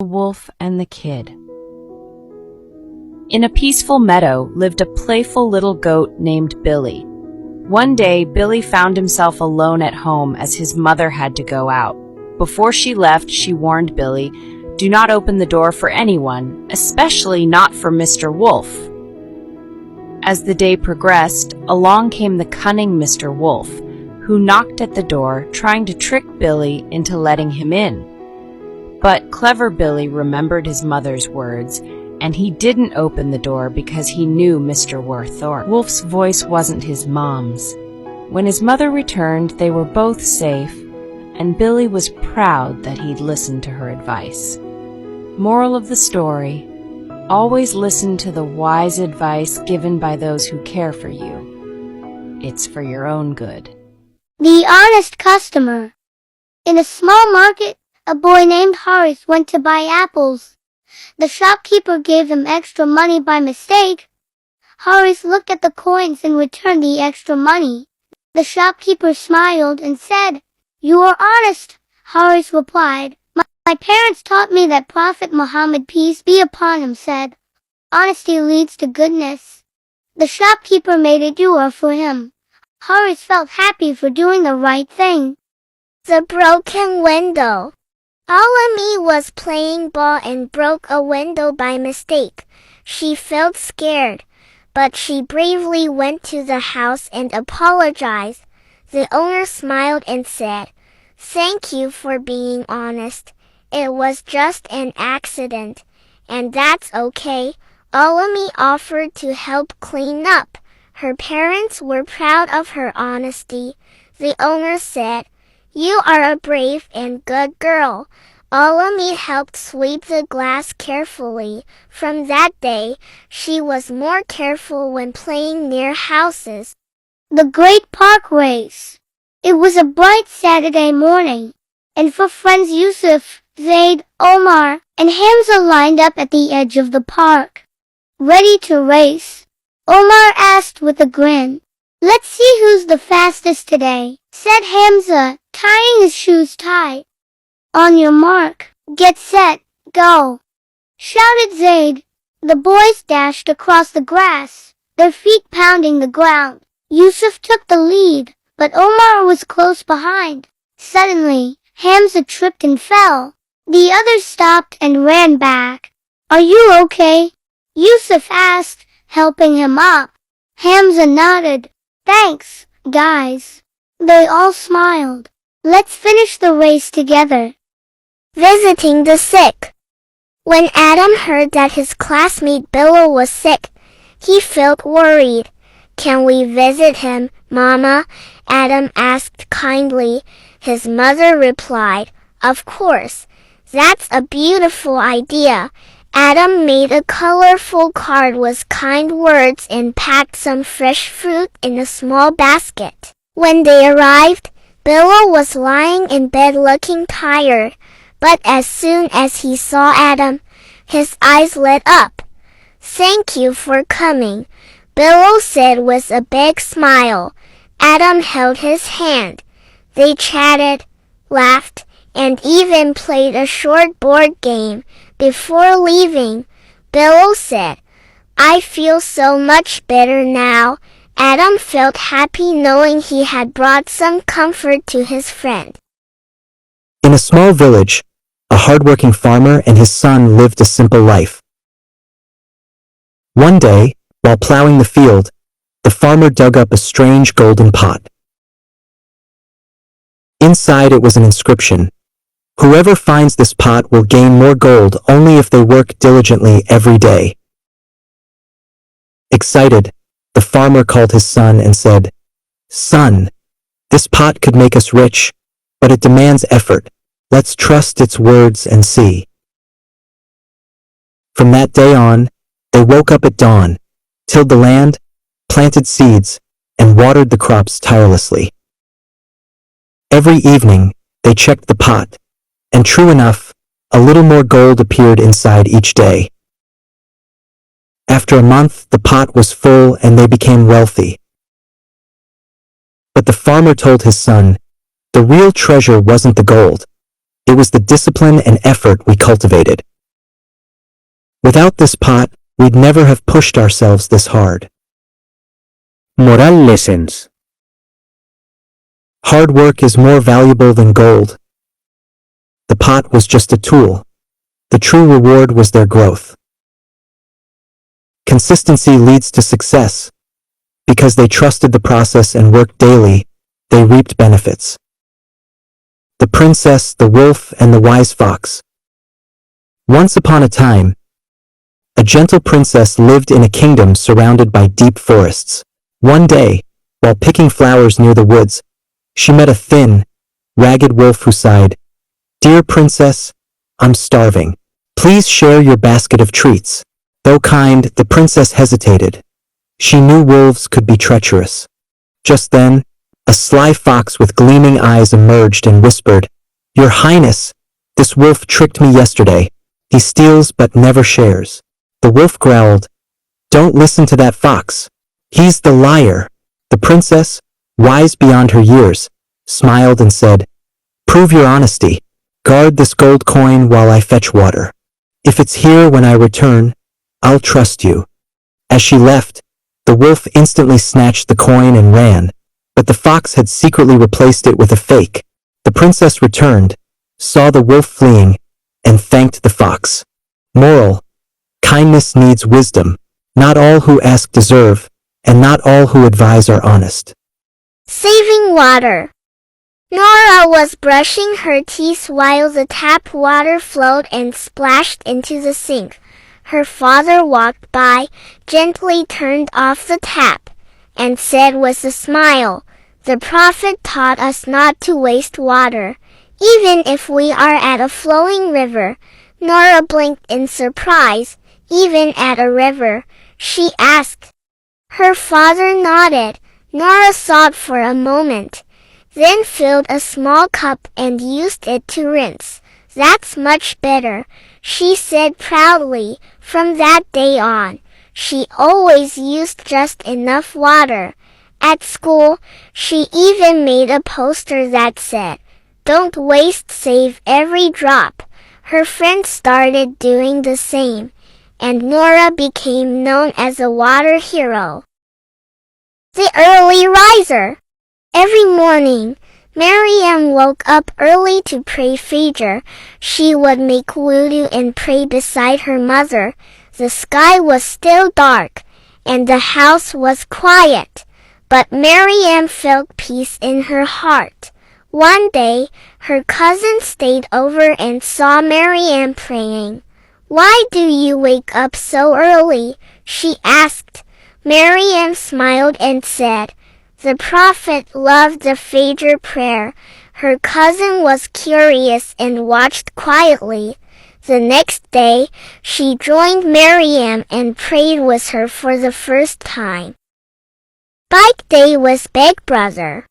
The Wolf and the Kid. In a peaceful meadow lived a playful little goat named Billy. One day, Billy found himself alone at home as his mother had to go out. Before she left, she warned Billy, "Do not open the door for anyone, especially not for Mr. Wolf." As the day progressed, along came the cunning Mr. Wolf, who knocked at the door, trying to trick Billy into letting him in. But clever Billy remembered his mother's words, and he didn't open the door because he knew Mr. Wolf's voice wasn't his mom's. When his mother returned, they were both safe, and Billy was proud that he'd listened to her advice. Moral of the story: always listen to the wise advice given by those who care for you. It's for your own good. The honest customer. In a small market, a boy named Horace went to buy apples. The shopkeeper gave him extra money by mistake. Horace looked at the coins and returned the extra money. The shopkeeper smiled and said, "You are honest." Horace replied, My parents taught me that Prophet Muhammad, peace be upon him, said, "Honesty leads to goodness." The shopkeeper made a dua for him. Horace felt happy for doing the right thing. The broken window. Alami was playing ball and broke a window by mistake. She felt scared, but she bravely went to the house and apologized. The owner smiled and said, "Thank you for being honest. It was just an accident, and that's okay." Alami offered to help clean up. Her parents were proud of her honesty. The owner said, "You are a brave and good girl." Alami helped sweep the glass carefully. From that day, she was more careful when playing near houses. The Great Park Race. It was a bright Saturday morning, and for friends Yusuf, Zaid, Omar, and Hamza lined up at the edge of the park, ready to race. Omar asked with a grin, "Let's see who's the fastest today," said Hamza, tying his shoes tight. "On your mark, get set, go," shouted Zaid. The boys dashed across the grass, their feet pounding the ground. Yusuf took the lead, but Omar was close behind. Suddenly, Hamza tripped and fell. The others stopped and ran back. "Are you okay?" Yusuf asked, helping him up. Hamza nodded. "Thanks, guys." They all smiled. "Let's finish the race together." Visiting the sick. When Adam heard that his classmate Billo was sick, he felt worried. "Can we visit him, Mama?" Adam asked kindly. His mother replied, "Of course. That's a beautiful idea." Adam made a colorful card with kind words and packed some fresh fruit in a small basket. When they arrived, Billo was lying in bed looking tired, but as soon as he saw Adam, his eyes lit up. "Thank you for coming," Billo said with a big smile. Adam held his hand. They chatted, laughed, and even played a short board game. Before leaving, Billo said, "I feel so much better now." Adam felt happy knowing he had brought some comfort to his friend. In a small village, a hardworking farmer and his son lived a simple life. One day, while plowing the field, the farmer dug up a strange golden pot. Inside it was an inscription: "Whoever finds this pot will gain more gold only if they work diligently every day." Excited, the farmer called his son and said, "Son, this pot could make us rich, but it demands effort. Let's trust its words and see." From that day on, they woke up at dawn, tilled the land, planted seeds, and watered the crops tirelessly. Every evening, they checked the pot, and true enough, a little more gold appeared inside each day. After a month, the pot was full and they became wealthy. But the farmer told his son, "The real treasure wasn't the gold. It was the discipline and effort we cultivated." Without this pot, we'd never have pushed ourselves this hard. Moral lessons. Hard work is more valuable than gold. The pot was just a tool. The true reward was their growth. Consistency leads to success. Because they trusted the process and worked daily, they reaped benefits. The princess, the wolf, and the wise fox. Once upon a time, a gentle princess lived in a kingdom surrounded by deep forests. One day, while picking flowers near the woods, she met a thin, ragged wolf who sighed, "Dear princess, I'm starving. Please share your basket of treats." Though kind, the princess hesitated. She knew wolves could be treacherous. Just then, a sly fox with gleaming eyes emerged and whispered, "Your Highness, this wolf tricked me yesterday. He steals but never shares." The wolf growled, "Don't listen to that fox. He's the liar." The princess, wise beyond her years, smiled and said, "Prove your honesty. Guard this gold coin while I fetch water. If it's here when I return, I'll trust you." As she left, the wolf instantly snatched the coin and ran, but the fox had secretly replaced it with a fake. The princess returned, saw the wolf fleeing, and thanked the fox. Moral: kindness needs wisdom. Not all who ask deserve, and not all who advise are honest. Saving water. Nora was brushing her teeth while the tap water flowed and splashed into the sink. Her father walked by, gently turned off the tap, and said with a smile, "The Prophet taught us not to waste water, even if we are at a flowing river." Nora blinked in surprise. "Even at a river?" she asked. Her father nodded. Nora thought for a moment, then filled a small cup and used it to rinse. "That's much better," she said proudly. From that day on, she always used just enough water. At school, she even made a poster that said, "Don't waste, save every drop." Her friends started doing the same, and Nora became known as a water hero. The early riser. Every morning, Maryam woke up early to pray Fajr. She would make wudu and pray beside her mother. The sky was still dark, and the house was quiet, but Maryam felt peace in her heart. One day, her cousin stayed over and saw Maryam praying. "Why do you wake up so early?" she asked. Maryam smiled and said, "The Prophet loved the Fajr prayer." Her cousin was curious and watched quietly. The next day, she joined Maryam and prayed with her for the first time. Bike day with Big Brother.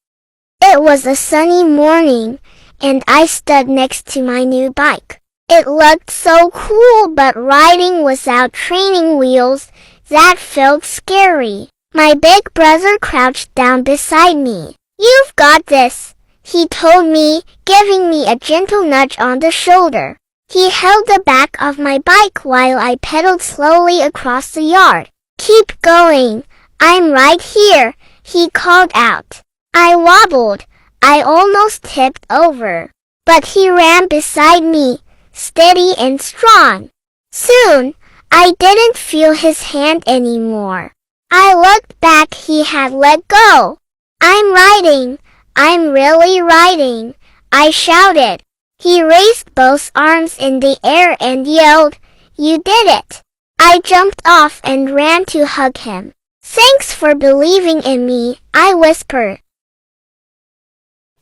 It was a sunny morning, and I stood next to my new bike. It looked so cool, but riding without training wheels, that felt scary. My big brother crouched down beside me. "You've got this," he told me, giving me a gentle nudge on the shoulder. He held the back of my bike while I pedaled slowly across the yard. "Keep going. I'm right here," he called out. I wobbled. I almost tipped over. But he ran beside me, steady and strong. Soon, I didn't feel his hand anymore. I looked back. He had let go. "I'm riding. I'm really riding," I shouted. He raised both arms in the air and yelled, "You did it." I jumped off and ran to hug him. "Thanks for believing in me," I whispered.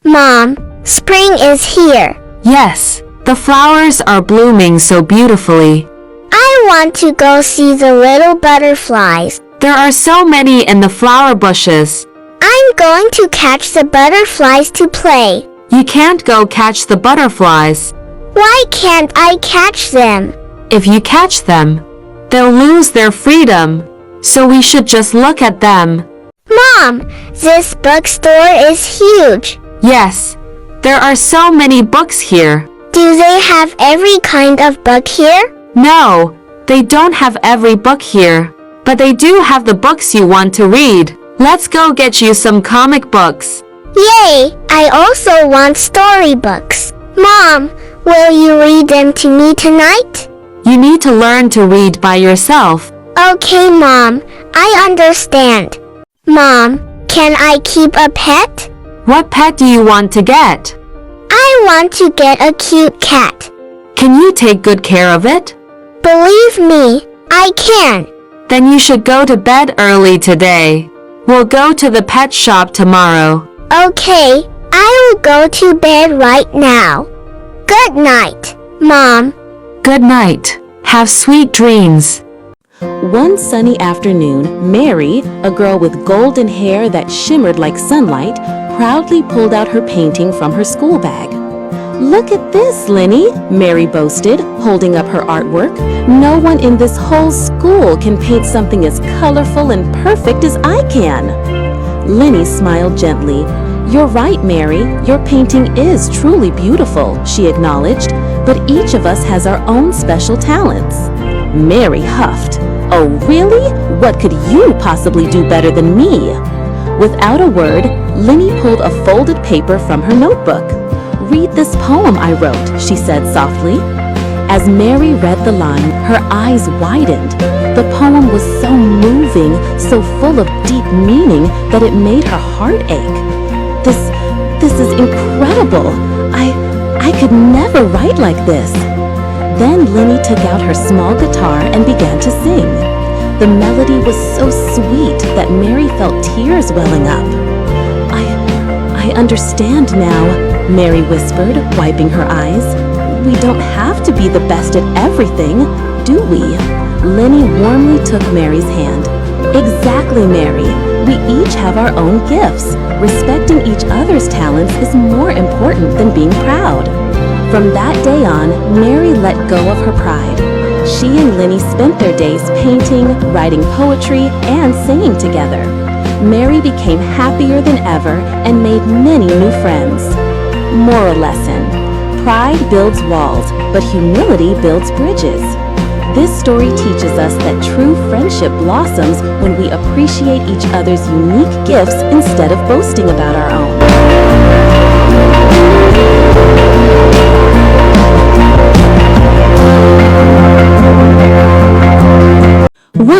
Mom, spring is here. Yes, the flowers are blooming so beautifully. I want to go see the little butterflies. There are so many in the flower bushes. I'm going to catch the butterflies to play. You can't go catch the butterflies. Why can't I catch them? If you catch them, they'll lose their freedom. So we should just look at them. Mom, this bookstore is huge. Yes, there are so many books here. Do they have every kind of book here? No, They don't have every book here, but they do have the books you want to read. Let's go get you some comic books. Yay! I also want storybooks. Mom, will you read them to me tonight? You need to learn to read by yourself. Okay, Mom. I understand. Mom, can I keep a pet? What pet do you want to get? I want to get a cute cat. Can you take good care of it? Believe me, I can. Then you should go to bed early today. We'll go to the pet shop tomorrow. Okay, I will go to bed right now. Good night, Mom. Good night. Have sweet dreams. One sunny afternoon, Mary, a girl with golden hair that shimmered like sunlight, proudly pulled out her painting from her school bag. "Look at this, Lenny," Mary boasted, holding up her artwork. "No one in this whole school can paint something as colorful and perfect as I can." Lenny smiled gently. "You're right, Mary. Your painting is truly beautiful," she acknowledged, "but each of us has our own special talents." Mary huffed. "Oh, really? What could you possibly do better than me?" Without a word, Lenny pulled a folded paper from her notebook. "Read this poem I wrote," she said softly. As Mary read the line, her eyes widened. The poem was so moving, so full of deep meaning that it made her heart ache. This is incredible. I could never write like this." Then Lenny took out her small guitar and began to sing. The melody was so sweet that Mary felt tears welling up. I understand now," Mary whispered, wiping her eyes. "We don't have to be the best at everything, do we?" Lenny warmly took Mary's hand. "Exactly, Mary. We each have our own gifts. Respecting each other's talents is more important than being proud." From that day on, Mary let go of her pride. She and Lenny spent their days painting, writing poetry, and singing together. Mary became happier than ever and made many new friends. Moral lesson: pride builds walls, but humility builds bridges. This story teaches us that true friendship blossoms when we appreciate each other's unique gifts instead of boasting about our own.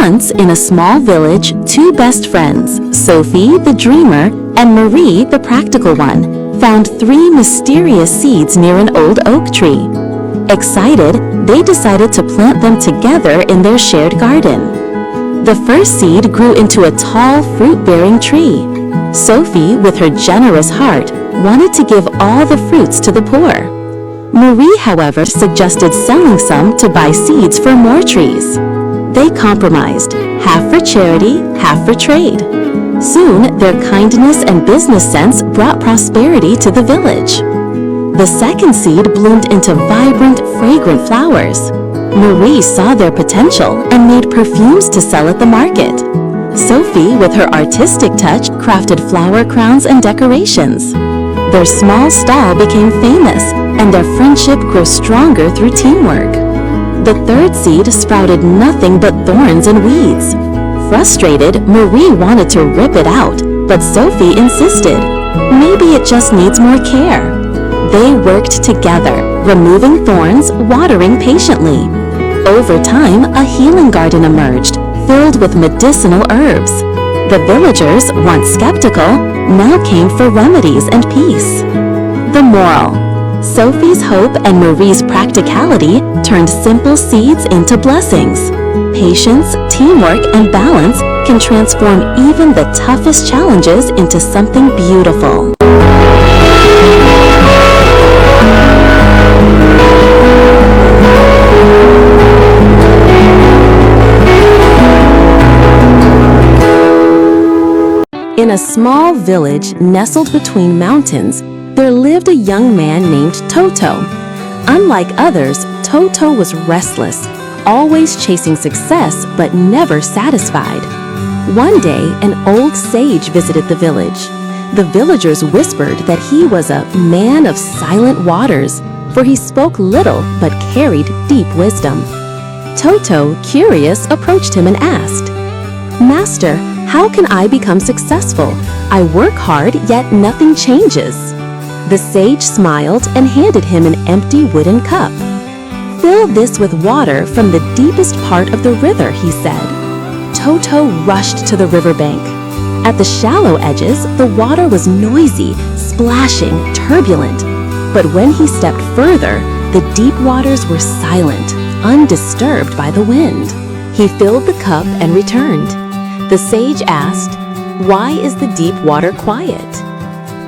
Once in a small village, two best friends, Sophie the dreamer and Marie the practical one, found three mysterious seeds near an old oak tree. Excited, they decided to plant them together in their shared garden. The first seed grew into a tall, fruit-bearing tree. Sophie, with her generous heart, wanted to give all the fruits to the poor. Marie, however, suggested selling some to buy seeds for more trees. They compromised, half for charity, half for trade. Soon, their kindness and business sense brought prosperity to the village. The second seed bloomed into vibrant, fragrant flowers. Marie saw their potential and made perfumes to sell at the market. Sophie, with her artistic touch, crafted flower crowns and decorations. Their small stall became famous, and their friendship grew stronger through teamwork. The third seed sprouted nothing but thorns and weeds. Frustrated, Marie wanted to rip it out, but Sophie insisted. Maybe it just needs more care. They worked together, removing thorns, watering patiently. Over time, a healing garden emerged, filled with medicinal herbs. The villagers, once skeptical, now came for remedies and peace. The moral: Sophie's hope and Marie's practicality turned simple seeds into blessings. Patience, teamwork, and balance can transform even the toughest challenges into something beautiful. In a small village nestled between mountains, there lived a young man named Toto. Unlike others, Toto was restless, always chasing success but never satisfied. One day, an old sage visited the village. The villagers whispered that he was a man of silent waters, for he spoke little but carried deep wisdom. Toto, curious, approached him and asked, "Master, how can I become successful? I work hard, yet nothing changes." The sage smiled and handed him an empty wooden cup. "Fill this with water from the deepest part of the river," he said. Toto rushed to the riverbank. At the shallow edges, the water was noisy, splashing, turbulent. But when he stepped further, the deep waters were silent, undisturbed by the wind. He filled the cup and returned. The sage asked, "Why is the deep water quiet?"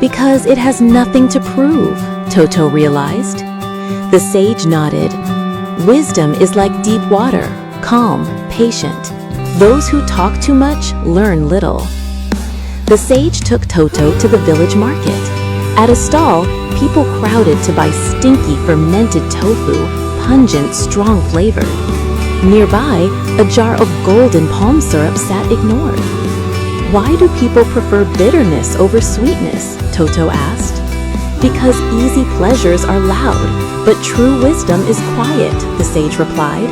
"Because it has nothing to prove," Toto realized. The sage nodded. "Wisdom is like deep water, calm, patient. Those who talk too much learn little." The sage took Toto to the village market. At a stall, people crowded to buy stinky fermented tofu, pungent, strong flavored. Nearby, a jar of golden palm syrup sat ignored. "Why do people prefer bitterness over sweetness?" Toto asked. "Because easy pleasures are loud, but true wisdom is quiet," the sage replied.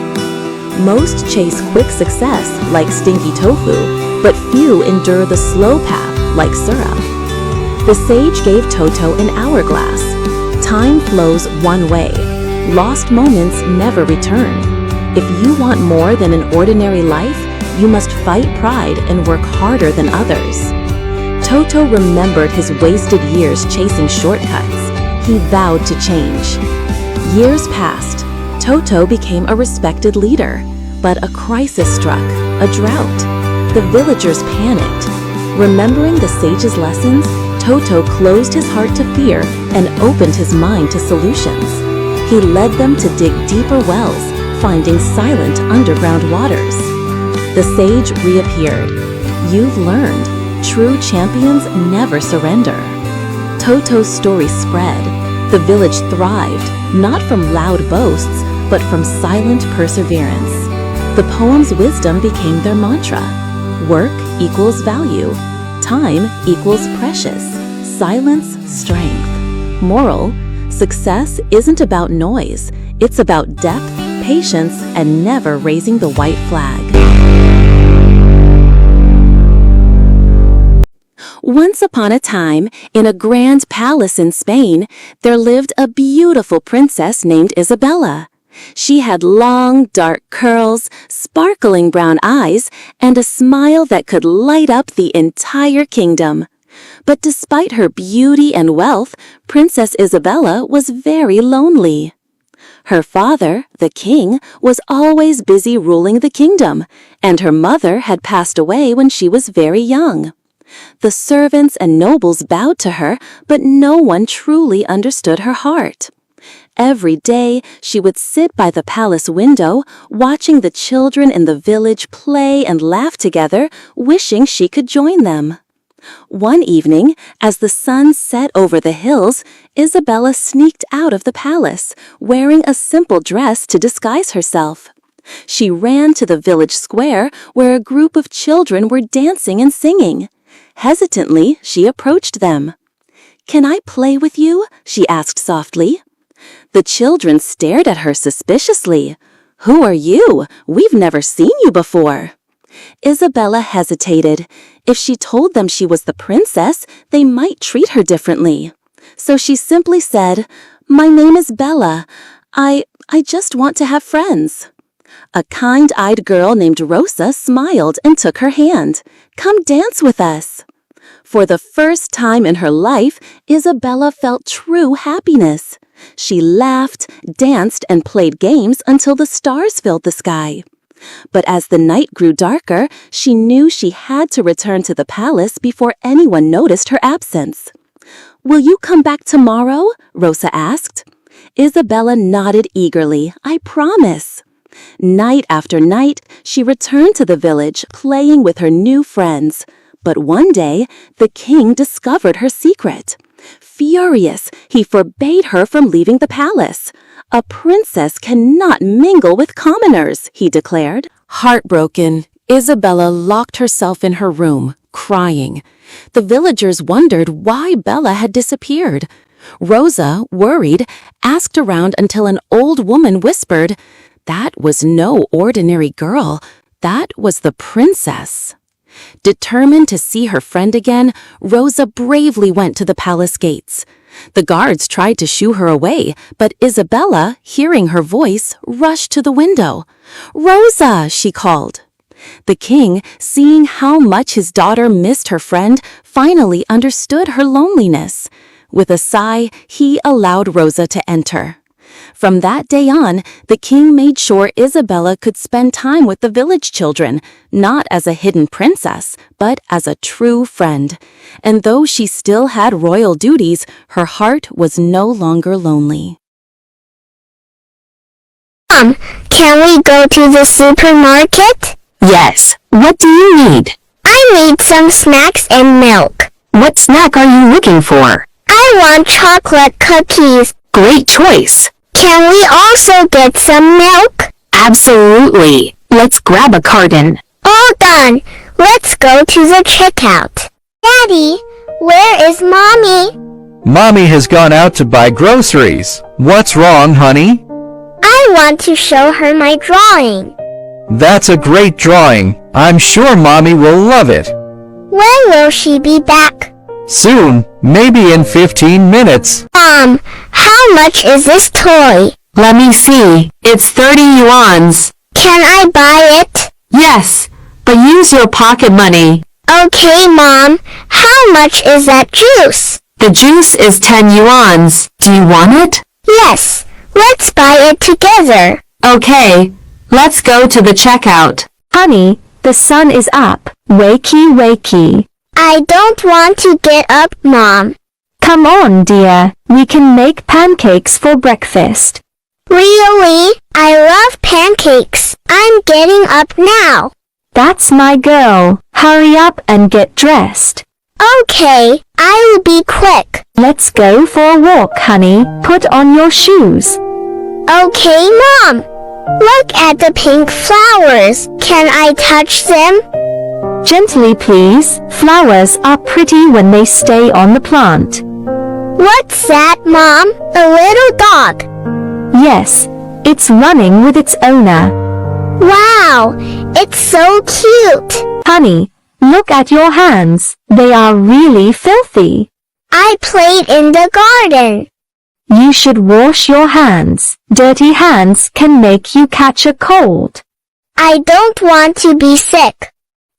"Most chase quick success, like stinky tofu, but few endure the slow path, like syrup." The sage gave Toto an hourglass. Time flows one way. Lost moments never return. If you want more than an ordinary life, you must fight pride and work harder than others. Toto remembered his wasted years chasing shortcuts. He vowed to change. Years passed. Toto became a respected leader, but a crisis struck, a drought. The villagers panicked. Remembering the sage's lessons, Toto closed his heart to fear and opened his mind to solutions. He led them to dig deeper wells, finding silent underground waters. The sage reappeared. "You've learned. True champions never surrender." Toto's story spread. The village thrived, not from loud boasts, but from silent perseverance. The poem's wisdom became their mantra. Work equals value. Time equals precious. Silence, strength. Moral: success isn't about noise. It's about depth, patience, and never raising the white flag. Once upon a time, in a grand palace in Spain, there lived a beautiful princess named Isabella. She had long, dark curls, sparkling brown eyes, and a smile that could light up the entire kingdom. But despite her beauty and wealth, Princess Isabella was very lonely. Her father, the king, was always busy ruling the kingdom, and her mother had passed away when she was very young. The servants and nobles bowed to her, but no one truly understood her heart. Every day, she would sit by the palace window, watching the children in the village play and laugh together, wishing she could join them. One evening, as the sun set over the hills, Isabella sneaked out of the palace, wearing a simple dress to disguise herself. She ran to the village square, where a group of children were dancing and singing. Hesitantly, she approached them. "Can I play with you?" she asked softly. The children stared at her suspiciously. "Who are you? We've never seen you before." Isabella hesitated. If she told them she was the princess, they might treat her differently. So she simply said, "My name is Bella. I just want to have friends." A kind-eyed girl named Rosa smiled and took her hand. "Come dance with us." For the first time in her life, Isabella felt true happiness. She laughed, danced, and played games until the stars filled the sky. But as the night grew darker, she knew she had to return to the palace before anyone noticed her absence. "Will you come back tomorrow?" Rosa asked. Isabella nodded eagerly. "I promise." Night after night, she returned to the village, playing with her new friends. But one day, the king discovered her secret. Furious, he forbade her from leaving the palace. "A princess cannot mingle with commoners," he declared. Heartbroken, Isabella locked herself in her room, crying. The villagers wondered why Bella had disappeared. Rosa, worried, asked around until an old woman whispered, That was no ordinary girl. That was the princess. Determined to see her friend again, Rosa bravely went to the palace gates. The guards tried to shoo her away, but Isabella, hearing her voice, rushed to the window. "Rosa!" she called. The king, seeing how much his daughter missed her friend, finally understood her loneliness. With a sigh, he allowed Rosa to enter. From that day on, the king made sure Isabella could spend time with the village children, not as a hidden princess, but as a true friend. And though she still had royal duties, her heart was no longer lonely. Mom, can we go to the supermarket? Yes. What do you need? I need some snacks and milk. What snack are you looking for? I want chocolate cookies. Great choice. Can we also get some milk? Absolutely. Let's grab a carton. All done. Let's go to the checkout. Daddy, where is Mommy? Mommy has gone out to buy groceries. What's wrong, honey? I want to show her my drawing. That's a great drawing. I'm sure Mommy will love it. When will she be back? Soon, maybe in 15 minutes. How much is this toy? Let me see. It's 30 yuans. Can I buy it? Yes, but use your pocket money. Okay, Mom. How much is that juice? The juice is 10 yuans. Do you want it? Yes. Let's buy it together. Okay, let's go to the checkout. Honey, the sun is up. Wakey, wakey. I don't want to get up, Mom. Come on, dear. We can make pancakes for breakfast. Really? I love pancakes. I'm getting up now. That's my girl. Hurry up and get dressed. Okay, I will be quick. Let's go for a walk, honey. Put on your shoes. Okay, Mom. Look at the pink flowers. Can I touch them? Gently, please. Flowers are pretty when they stay on the plant. What's that, Mom? A little dog. Yes, it's running with its owner. Wow, it's so cute. Honey, look at your hands. They are really filthy. I played in the garden. You should wash your hands. Dirty hands can make you catch a cold. I don't want to be sick.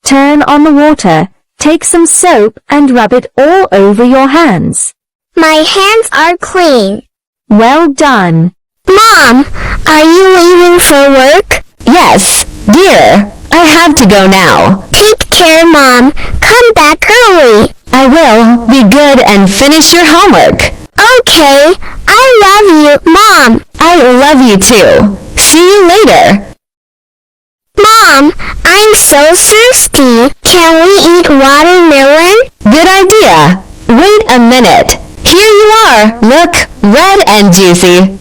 Turn on the water. Take some soap and rub it all over your hands. My hands are clean. Well done. Mom, are you leaving for work? Yes, dear. I have to go now. Take care, Mom. Come back early. I will. Be good and finish your homework. Okay, I love you, Mom. I love you too. See you later. Mom, I'm so thirsty. Can we eat watermelon? Good idea. Wait a minute. Here you are. Look, red and juicy.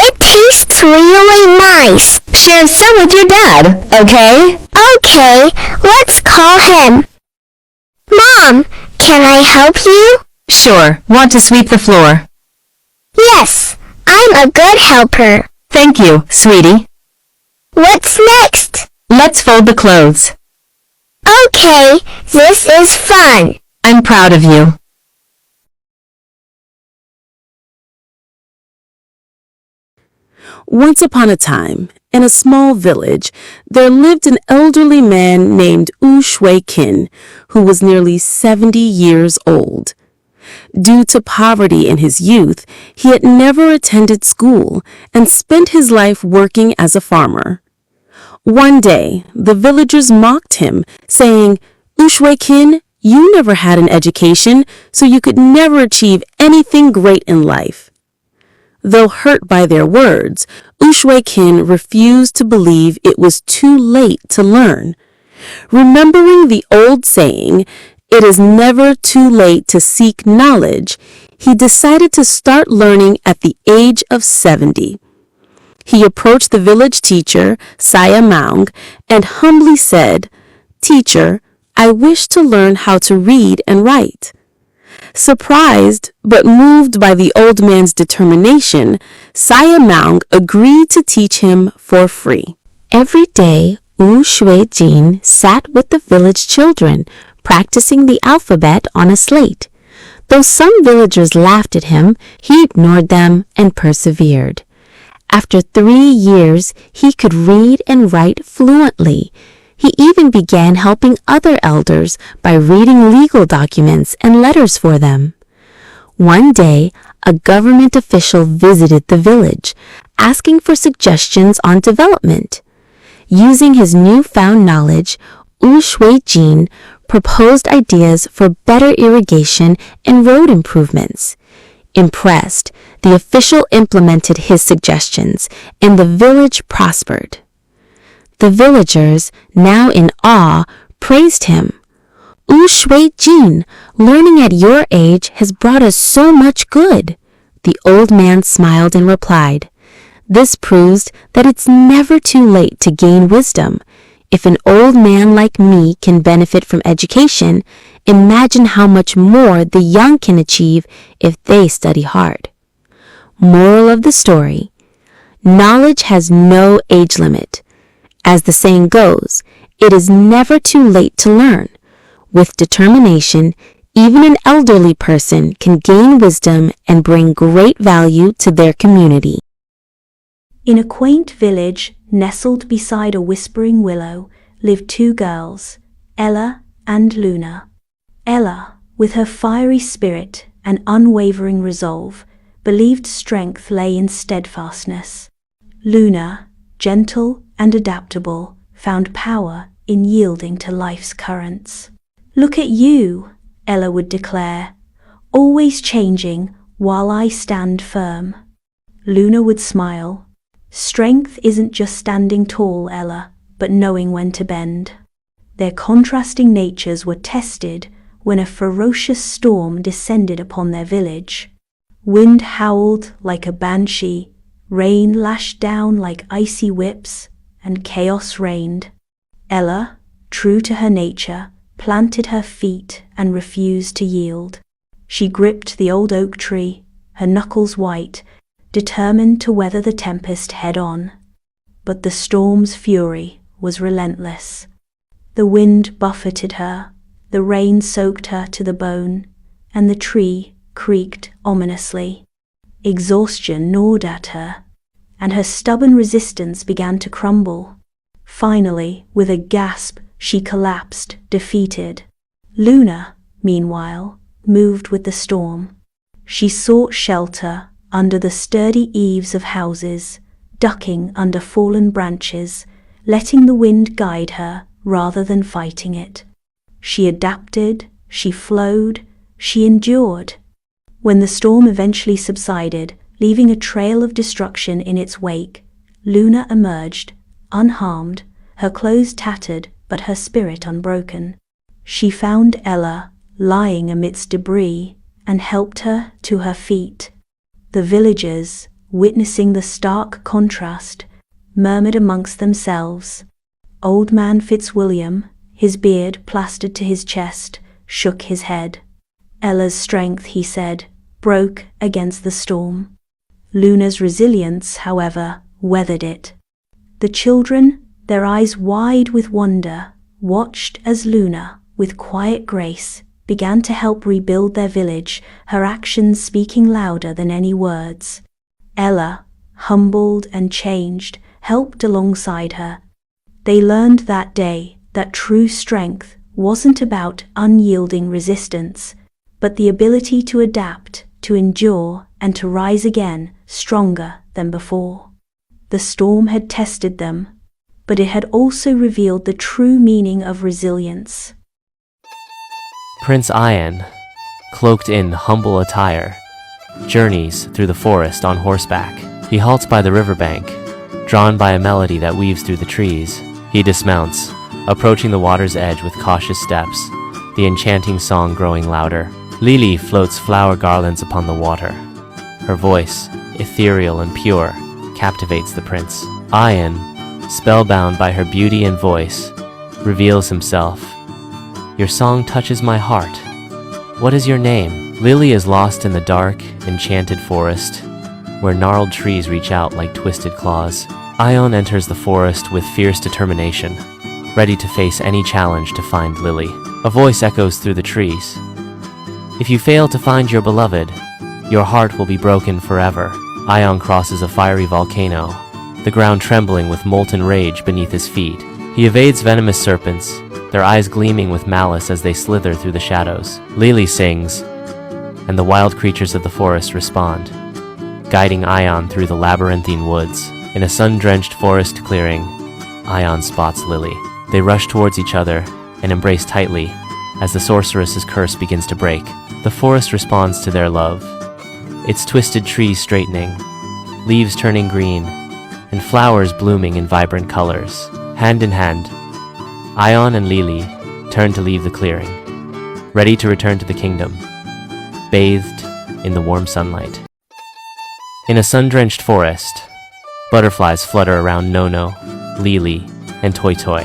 It tastes really nice. Share some with your dad, okay? Okay, let's call him. Mom, can I help you? Sure. Want to sweep the floor? Yes, I'm a good helper. Thank you, sweetie. What's next? Let's fold the clothes. Okay, this is fun. I'm proud of you. Once upon a time, in a small village, there lived an elderly man named Shui-kin, who was nearly 70 years old. Due to poverty in his youth, he had never attended school and spent his life working as a farmer. One day, the villagers mocked him, saying, "Shui-kin, you never had an education, so you could never achieve anything great in life." Though hurt by their words, Shui-kin refused to believe it was too late to learn. Remembering the old saying, "It is never too late to seek knowledge," he decided to start learning at the age of 70. He approached the village teacher, Saya Maung, and humbly said, "Teacher, I wish to learn how to read and write." Surprised but moved by the old man's determination, Saya Maung agreed to teach him for free. Every day, Wu Shui-jin sat with the village children, practicing the alphabet on a slate. Though some villagers laughed at him, he ignored them and persevered. After 3 years, he could read and write fluently. He even began helping other elders by reading legal documents and letters for them. One day, a government official visited the village, asking for suggestions on development. Using his newfound knowledge, Wu Shui-jin proposed ideas for better irrigation and road improvements. Impressed, the official implemented his suggestions, and the village prospered. The villagers, now in awe, praised him. "Wu Shui-jin, learning at your age has brought us so much good." The old man smiled and replied, "This proves that it's never too late to gain wisdom. If an old man like me can benefit from education, imagine how much more the young can achieve if they study hard." Moral of the story: knowledge has no age limit. As the saying goes, it is never too late to learn. With determination, even an elderly person can gain wisdom and bring great value to their community. In a quaint village nestled beside a whispering willow lived 2 girls, Ella and Luna. Ella, with her fiery spirit and unwavering resolve, believed strength lay in steadfastness. Luna, gentle and adaptable, found power in yielding to life's currents. "Look at you," Ella would declare, "always changing while I stand firm." Luna would smile. "Strength isn't just standing tall, Ella, but knowing when to bend." Their contrasting natures were tested when a ferocious storm descended upon their village. Wind howled like a banshee, rain lashed down like icy whips, and chaos reigned. Ella, true to her nature, planted her feet and refused to yield. She gripped the old oak tree, her knuckles white, determined to weather the tempest head-on. But the storm's fury was relentless. The wind buffeted her, the rain soaked her to the bone, and the tree creaked ominously. Exhaustion gnawed at her, and her stubborn resistance began to crumble. Finally, with a gasp, she collapsed, defeated. Luna, meanwhile, moved with the storm. She sought shelter under the sturdy eaves of houses, ducking under fallen branches, letting the wind guide her rather than fighting it. She adapted, she flowed, she endured. When the storm eventually subsided, leaving a trail of destruction in its wake, Luna emerged, unharmed, her clothes tattered but her spirit unbroken. She found Ella lying amidst debris and helped her to her feet. The villagers, witnessing the stark contrast, murmured amongst themselves. Old man Fitzwilliam, his beard plastered to his chest, shook his head. Ella's strength, he said, broke against the storm. Luna's resilience, however, weathered it. The children, their eyes wide with wonder, watched as Luna, with quiet grace, began to help rebuild their village, her actions speaking louder than any words. Ella, humbled and changed, helped alongside her. They learned that day that true strength wasn't about unyielding resistance, but the ability to adapt, to endure, and to rise again, stronger than before. The storm had tested them, but it had also revealed the true meaning of resilience. Prince Ian, cloaked in humble attire, journeys through the forest on horseback. He halts by the riverbank, drawn by a melody that weaves through the trees. He dismounts, approaching the water's edge with cautious steps, the enchanting song growing louder. Lily floats flower garlands upon the water. Her voice, ethereal and pure, captivates the prince. Ian, spellbound by her beauty and voice, reveals himself. "Your song touches my heart. What is your name?" Lily is lost in the dark, enchanted forest, where gnarled trees reach out like twisted claws. Ion enters the forest with fierce determination, ready to face any challenge to find Lily. A voice echoes through the trees. If you fail to find your beloved, your heart will be broken forever. Ion crosses a fiery volcano, the ground trembling with molten rage beneath his feet. He evades venomous serpents, their eyes gleaming with malice as they slither through the shadows. Lily sings, and the wild creatures of the forest respond, guiding Ion through the labyrinthine woods. In a sun-drenched forest clearing, Ion spots Lily. They rush towards each other and embrace tightly as the sorceress's curse begins to break. The forest responds to their love, its twisted trees straightening, leaves turning green, and flowers blooming in vibrant colors. Hand in hand, Ion and Lily turn to leave the clearing, ready to return to the kingdom, bathed in the warm sunlight. In a sun-drenched forest, butterflies flutter around Nono, Lily, and Toy Toy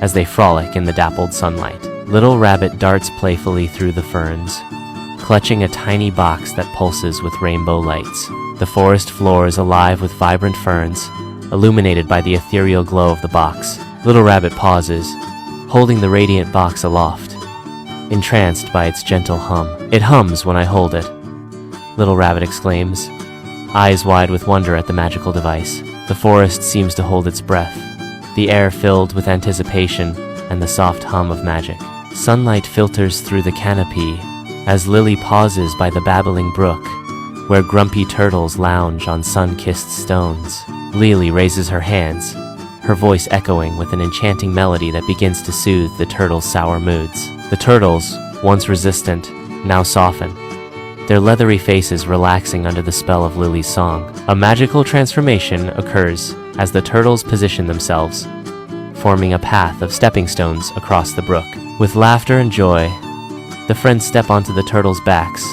as they frolic in the dappled sunlight. Little Rabbit darts playfully through the ferns, clutching a tiny box that pulses with rainbow lights. The forest floor is alive with vibrant ferns, illuminated by the ethereal glow of the box. Little Rabbit pauses, holding the radiant box aloft, entranced by its gentle hum. "It hums when I hold it," Little Rabbit exclaims, eyes wide with wonder at the magical device. The forest seems to hold its breath, the air filled with anticipation and the soft hum of magic. Sunlight filters through the canopy as Lily pauses by the babbling brook, where grumpy turtles lounge on sun-kissed stones. Lily raises her hands, her voice echoing with an enchanting melody that begins to soothe the turtles' sour moods. The turtles, once resistant, now soften, their leathery faces relaxing under the spell of Lily's song. A magical transformation occurs as the turtles position themselves, forming a path of stepping stones across the brook. With laughter and joy, the friends step onto the turtles' backs,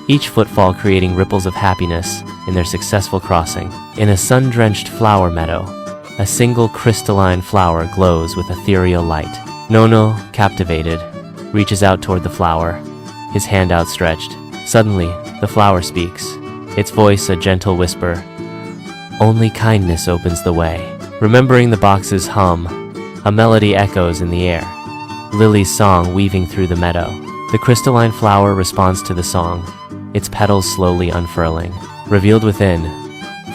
each footfall creating ripples of happiness in their successful crossing. In a sun-drenched flower meadow, a single crystalline flower glows with ethereal light. Nono, captivated, reaches out toward the flower, his hand outstretched. Suddenly, the flower speaks, its voice a gentle whisper. Only kindness opens the way. Remembering the box's hum, a melody echoes in the air, Lily's song weaving through the meadow. The crystalline flower responds to the song, its petals slowly unfurling. Revealed within,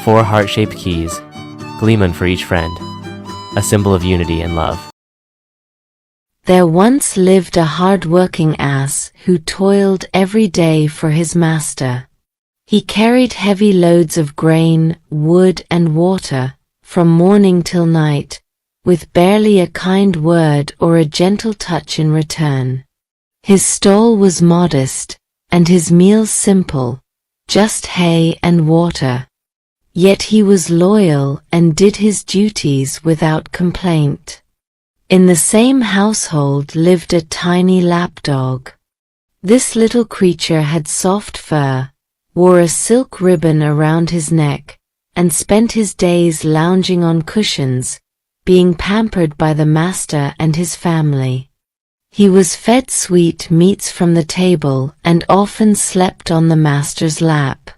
4 heart-shaped keys, gleaming for each friend, a symbol of unity and love. There once lived a hard-working ass who toiled every day for his master. He carried heavy loads of grain, wood, and water, from morning till night, with barely a kind word or a gentle touch in return. His stall was modest, and his meals simple, just hay and water. Yet he was loyal and did his duties without complaint. In the same household lived a tiny lapdog. This little creature had soft fur, wore a silk ribbon around his neck, and spent his days lounging on cushions, being pampered by the master and his family. He was fed sweet meats from the table and often slept on the master's lap.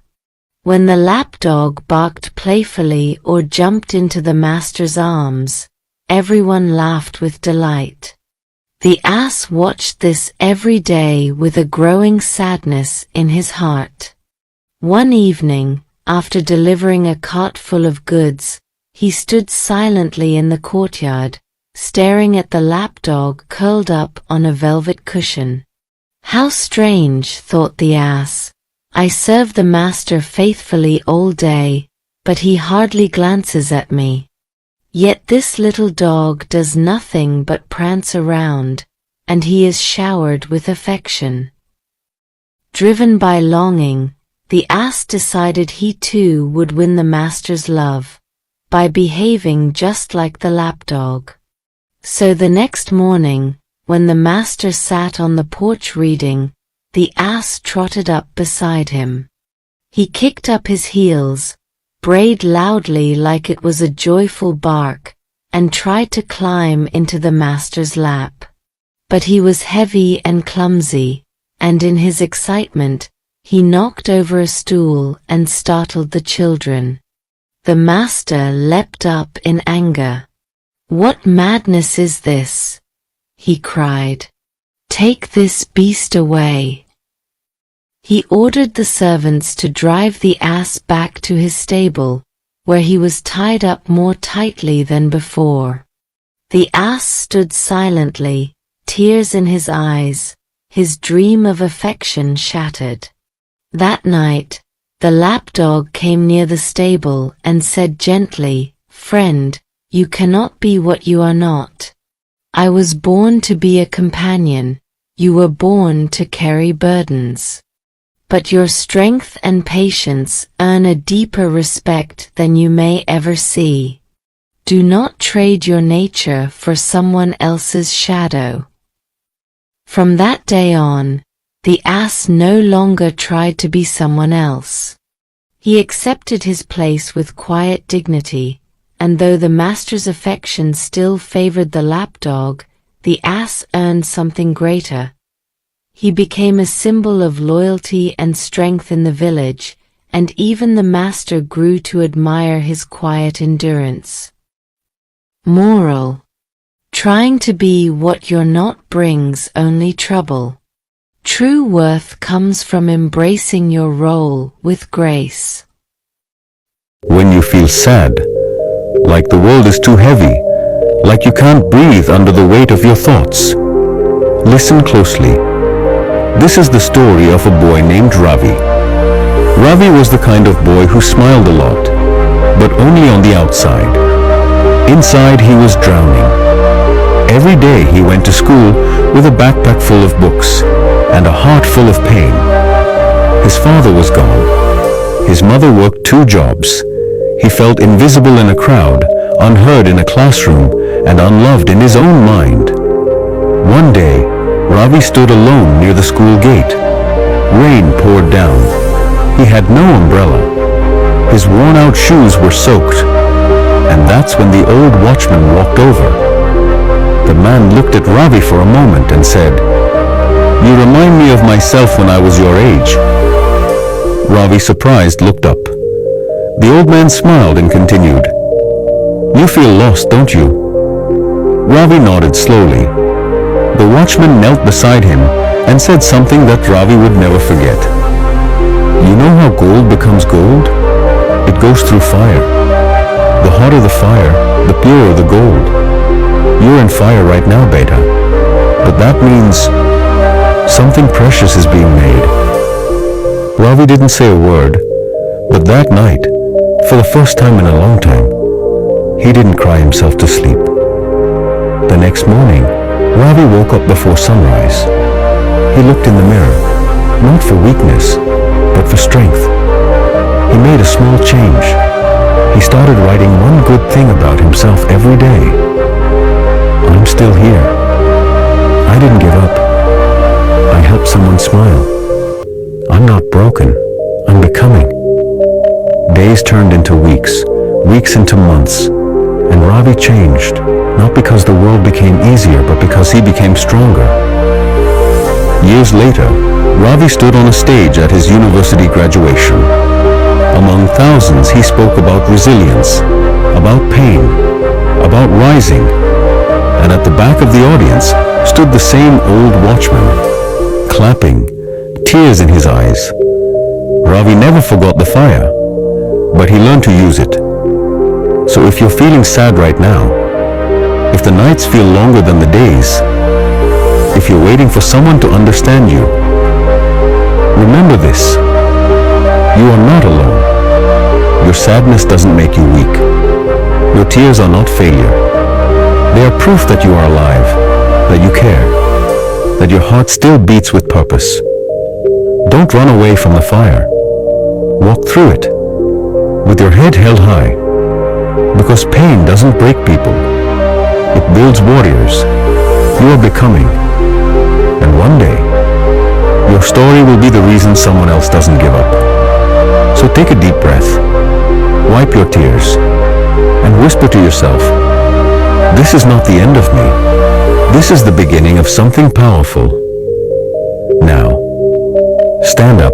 When the lapdog barked playfully or jumped into the master's arms, everyone laughed with delight. The ass watched this every day with a growing sadness in his heart. One evening, after delivering a cart full of goods, he stood silently in the courtyard, staring at the lapdog curled up on a velvet cushion. How strange, thought the ass. I serve the master faithfully all day, but he hardly glances at me. Yet this little dog does nothing but prance around, and he is showered with affection. Driven by longing, the ass decided he too would win the master's love, by behaving just like the lapdog. So the next morning, when the master sat on the porch reading, the ass trotted up beside him. He kicked up his heels, brayed loudly like it was a joyful bark, and tried to climb into the master's lap. But he was heavy and clumsy, and in his excitement, he knocked over a stool and startled the children. The master leapt up in anger. "What madness is this?" he cried. "Take this beast away." He ordered the servants to drive the ass back to his stable, where he was tied up more tightly than before. The ass stood silently, tears in his eyes, his dream of affection shattered. That night, the lapdog came near the stable and said gently, "Friend, you cannot be what you are not. I was born to be a companion, you were born to carry burdens. But your strength and patience earn a deeper respect than you may ever see. Do not trade your nature for someone else's shadow." From that day on, the ass no longer tried to be someone else. He accepted his place with quiet dignity, and though the master's affection still favored the lapdog, the ass earned something greater. He became a symbol of loyalty and strength in the village, and even the master grew to admire his quiet endurance. Moral: trying to be what you're not brings only trouble. True worth comes from embracing your role with grace. When you feel sad, like the world is too heavy, like you can't breathe under the weight of your thoughts, listen closely. This is the story of a boy named Ravi. Ravi was the kind of boy who smiled a lot, but only on the outside. Inside he was drowning. Every day he went to school with a backpack full of books and a heart full of pain. His father was gone. His mother worked 2 jobs. He felt invisible in a crowd, unheard in a classroom, and unloved in his own mind. One day, Ravi stood alone near the school gate. Rain poured down. He had no umbrella. His worn-out shoes were soaked. And that's when the old watchman walked over. The man looked at Ravi for a moment and said, "You remind me of myself when I was your age." Ravi, surprised, looked up. The old man smiled and continued, "You feel lost, don't you?" Ravi nodded slowly. The watchman knelt beside him and said something that Ravi would never forget. "You know how gold becomes gold? It goes through fire. The hotter the fire, the purer the gold. You're in fire right now, beta. But that means something precious is being made." Ravi didn't say a word, but that night, for the first time in a long time, he didn't cry himself to sleep. The next morning, Ravi woke up before sunrise. He looked in the mirror, not for weakness, but for strength. He made a small change. He started writing one good thing about himself every day. "I'm still here. I didn't give up. I helped someone smile. I'm not broken. I'm becoming." Days turned into weeks, weeks into months, and Ravi changed, not because the world became easier, but because he became stronger. Years later, Ravi stood on a stage at his university graduation. Among thousands, he spoke about resilience, about pain, about rising, and at the back of the audience stood the same old watchman, clapping, tears in his eyes. Ravi never forgot the fire, but he learned to use it. So if you're feeling sad right now, if the nights feel longer than the days, if you're waiting for someone to understand you, remember this: you are not alone. Your sadness doesn't make you weak. Your tears are not failure. They are proof that you are alive, that you care, that your heart still beats with purpose. Don't run away from the fire. Walk through it, with your head held high, because pain doesn't break people. It builds warriors. You are becoming, and one day, your story will be the reason someone else doesn't give up. So take a deep breath, wipe your tears, and whisper to yourself, "This is not the end of me. This is the beginning of something powerful." Now, stand up,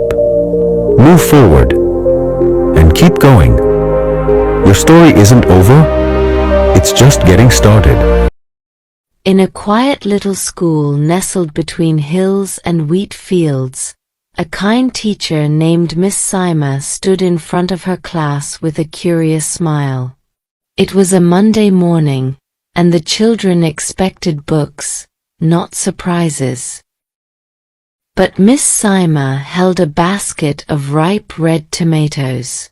move forward, and keep going. Your story isn't over, it's just getting started. In a quiet little school nestled between hills and wheat fields, a kind teacher named Miss Sima stood in front of her class with a curious smile. It was a Monday morning, and the children expected books, not surprises. But Miss Sima held a basket of ripe red tomatoes.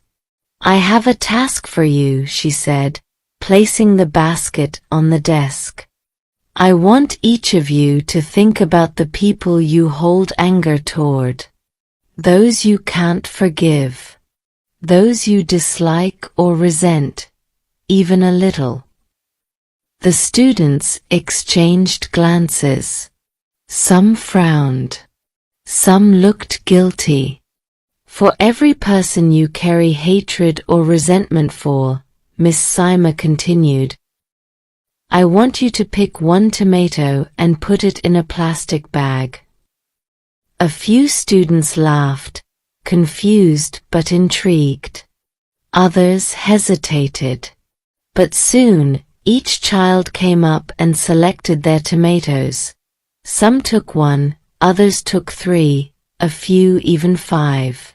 "I have a task for you," she said, placing the basket on the desk. "I want each of you to think about the people you hold anger toward. Those you can't forgive. Those you dislike or resent, even a little." The students exchanged glances. Some frowned. Some looked guilty. "For every person you carry hatred or resentment for," Miss Sima continued, "I want you to pick one tomato and put it in a plastic bag." A few students laughed, confused but intrigued. Others hesitated. But soon, each child came up and selected their tomatoes. Some took one, others took 3, a few even 5.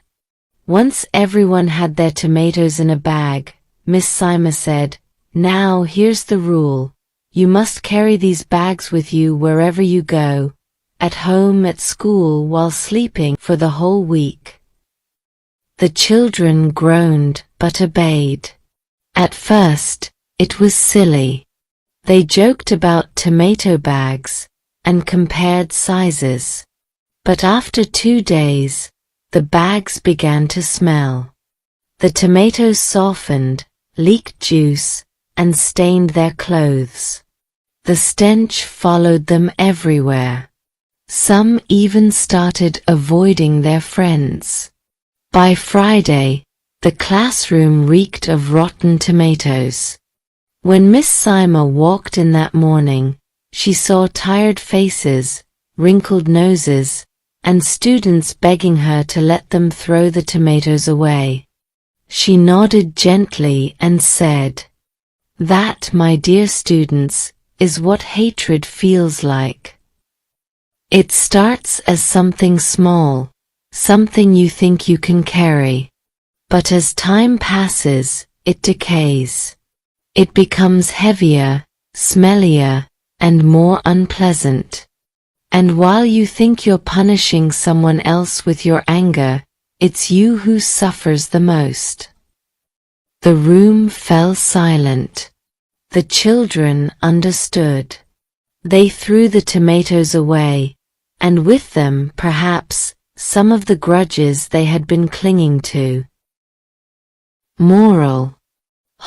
Once everyone had their tomatoes in a bag, Miss Sima said, "Now here's the rule. You must carry these bags with you wherever you go, at home, at school, while sleeping, for the whole week." The children groaned but obeyed. At first, it was silly. They joked about tomato bags and compared sizes. But after 2 days, the bags began to smell. The tomatoes softened, leaked juice, and stained their clothes. The stench followed them everywhere. Some even started avoiding their friends. By Friday, the classroom reeked of rotten tomatoes. When Miss Sima walked in that morning, she saw tired faces, wrinkled noses, and students begging her to let them throw the tomatoes away. She nodded gently and said, "That, my dear students, is what hatred feels like. It starts as something small, something you think you can carry. But as time passes, it decays. It becomes heavier, smellier, and more unpleasant. And while you think you're punishing someone else with your anger, it's you who suffers the most." The room fell silent. The children understood. They threw the tomatoes away, and with them, perhaps, some of the grudges they had been clinging to. Moral: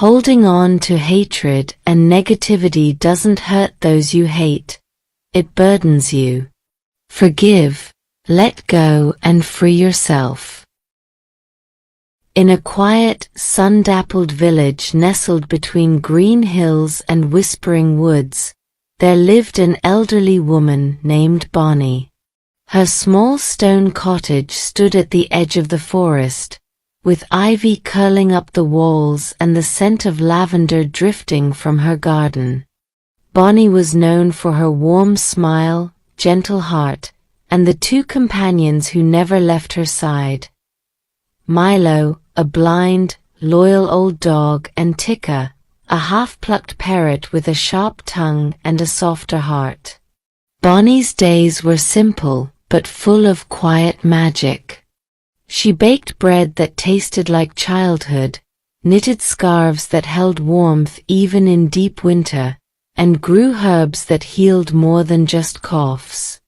holding on to hatred and negativity doesn't hurt those you hate. It burdens you. Forgive, let go, and free yourself. In a quiet, sun-dappled village nestled between green hills and whispering woods, there lived an elderly woman named Bonnie. Her small stone cottage stood at the edge of the forest, with ivy curling up the walls and the scent of lavender drifting from her garden. Bonnie was known for her warm smile, gentle heart, and the 2 companions who never left her side. Milo, a blind, loyal old dog, and Tika, a half-plucked parrot with a sharp tongue and a softer heart. Bonnie's days were simple, but full of quiet magic. She baked bread that tasted like childhood, knitted scarves that held warmth even in deep winter, and grew herbs that healed more than just coughs.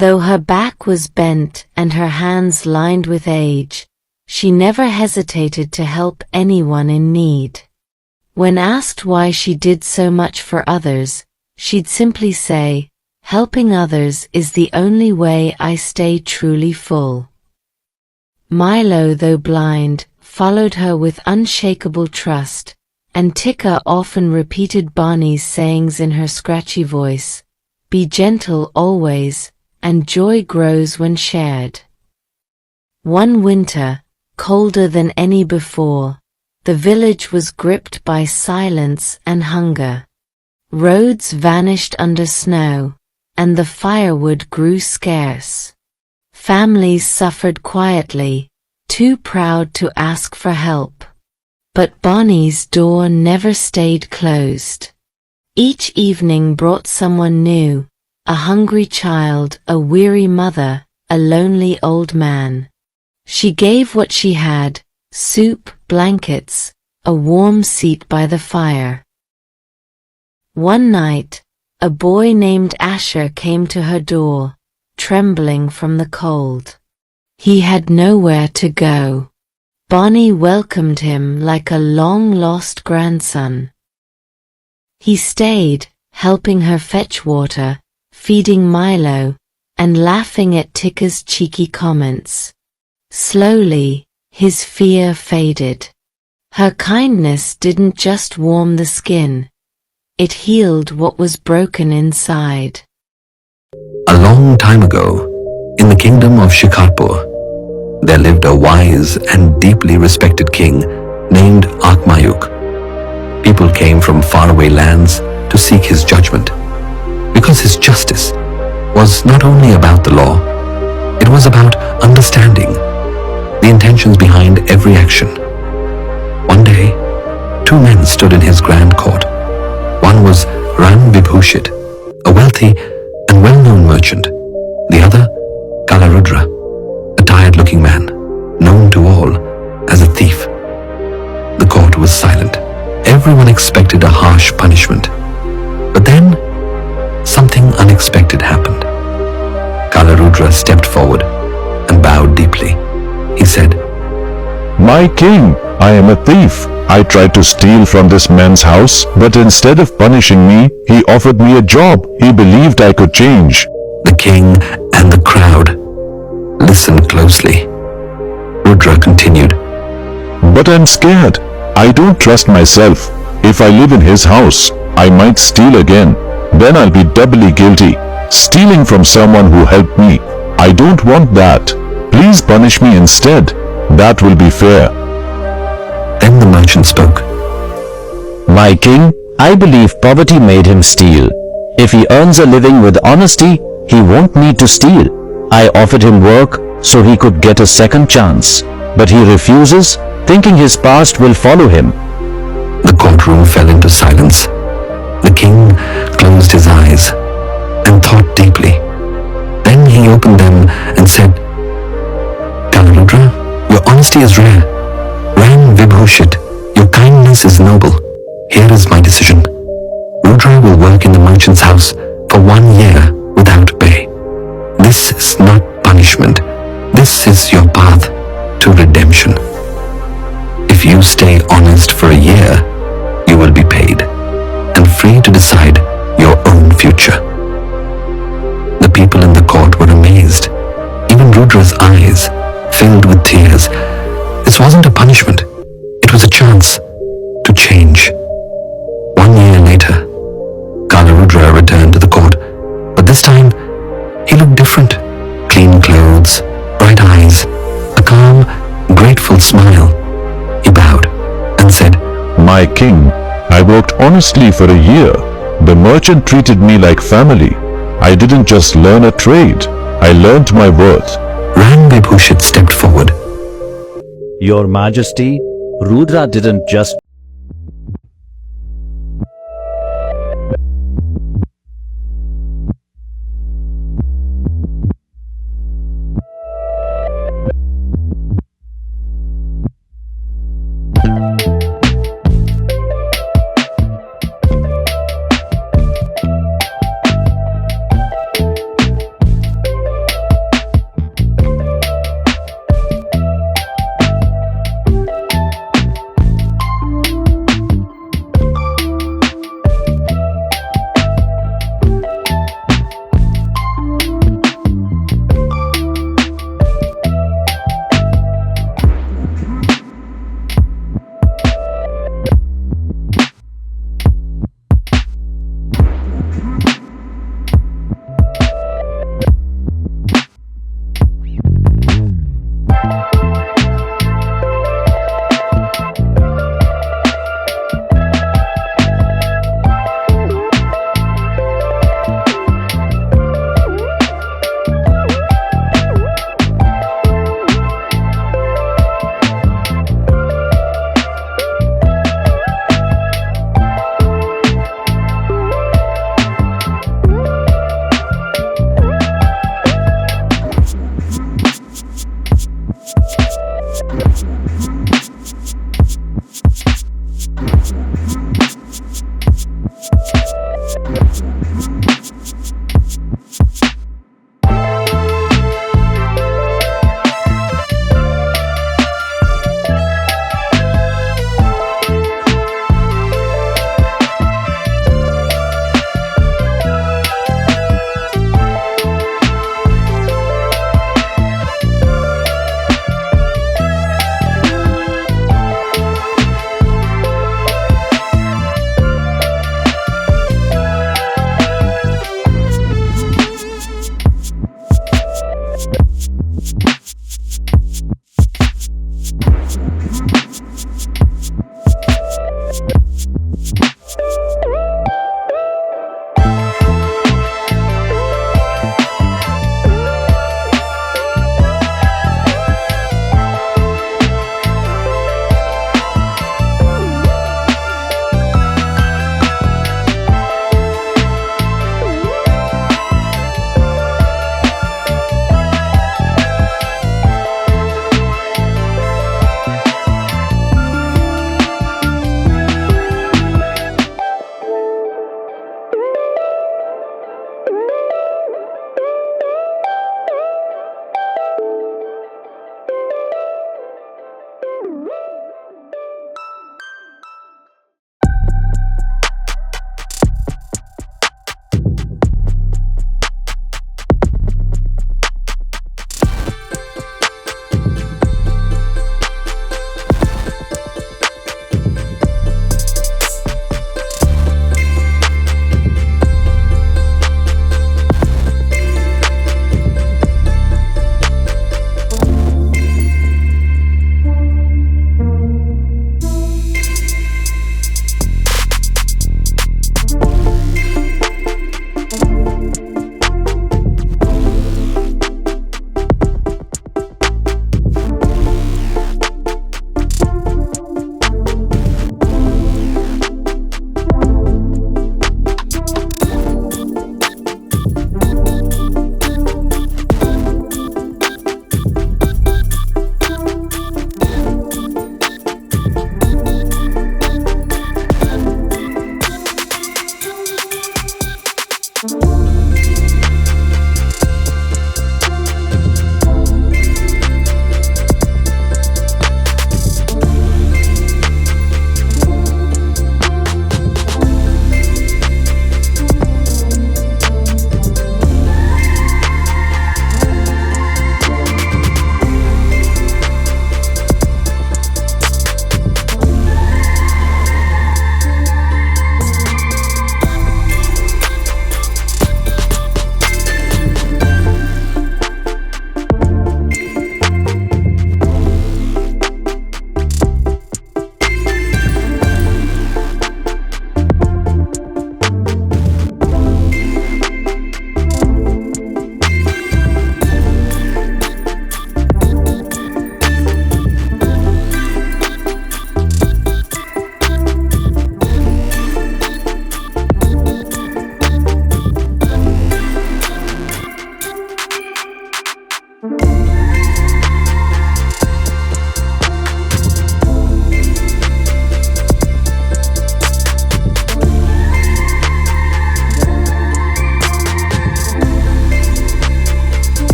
Though her back was bent and her hands lined with age, she never hesitated to help anyone in need. When asked why she did so much for others, she'd simply say, "Helping others is the only way I stay truly full." Milo, though blind, followed her with unshakable trust, and Tika often repeated Bonnie's sayings in her scratchy voice, "Be gentle always, and joy grows when shared." One winter, colder than any before, the village was gripped by silence and hunger. Roads vanished under snow, and the firewood grew scarce. Families suffered quietly, too proud to ask for help. But Bonnie's door never stayed closed. Each evening brought someone new, a hungry child, a weary mother, a lonely old man. She gave what she had, soup, blankets, a warm seat by the fire. One night, a boy named Asher came to her door, trembling from the cold. He had nowhere to go. Bonnie welcomed him like a long-lost grandson. He stayed, helping her fetch water, feeding Milo, and laughing at Tikka's cheeky comments. Slowly, his fear faded. Her kindness didn't just warm the skin, it healed what was broken inside. A long time ago, in the kingdom of Shikarpur, there lived a wise and deeply respected king named Akmayuk. People came from faraway lands to seek his judgment, because his justice was not only about the law, it was about understanding the intentions behind every action. One day, two men stood in his grand court. One was Ran Vibhushit, a wealthy and well-known merchant. The other, Kalarudra, a tired-looking man, known to all as a thief. The court was silent. Everyone expected a harsh punishment. But then, something unexpected happened. Kalarudra stepped forward and bowed deeply. He said, My king, I am a thief. I tried to steal from this man's house, but instead of punishing me, he offered me a job. He believed I could change. The king and the crowd listened closely. Rudra continued, But I'm scared. I don't trust myself. If I live in his house, I might steal again. Then I'll be doubly guilty. Stealing from someone who helped me. I don't want that. Please punish me instead. That will be fair. Then the merchant spoke. My king, I believe poverty made him steal. If he earns a living with honesty, he won't need to steal. I offered him work so he could get a second chance. But he refuses, thinking his past will follow him. The courtroom fell into silence. The king closed his eyes and thought deeply. Then he opened them and said, Kalarudra, your honesty is rare. Ran Vibhushit, your kindness is noble. Here is my decision. Rudra will work in the merchant's house for 1 year without pay. This is not punishment. This is your path to redemption. If you stay honest for a year, you will be paid and free to decide your own future. The people in the court were amazed. Even Rudra's eyes filled with tears. This wasn't a punishment. It was a chance to change. 1 year later, Kalarudra returned to the court, but this time he looked different. Clean clothes, bright eyes, a calm, grateful smile. He bowed and said, My king, I worked honestly for a year. The merchant treated me like family. I didn't just learn a trade. I learned my worth. Ran Vibhushit stepped forward. Your Majesty, Rudra didn't just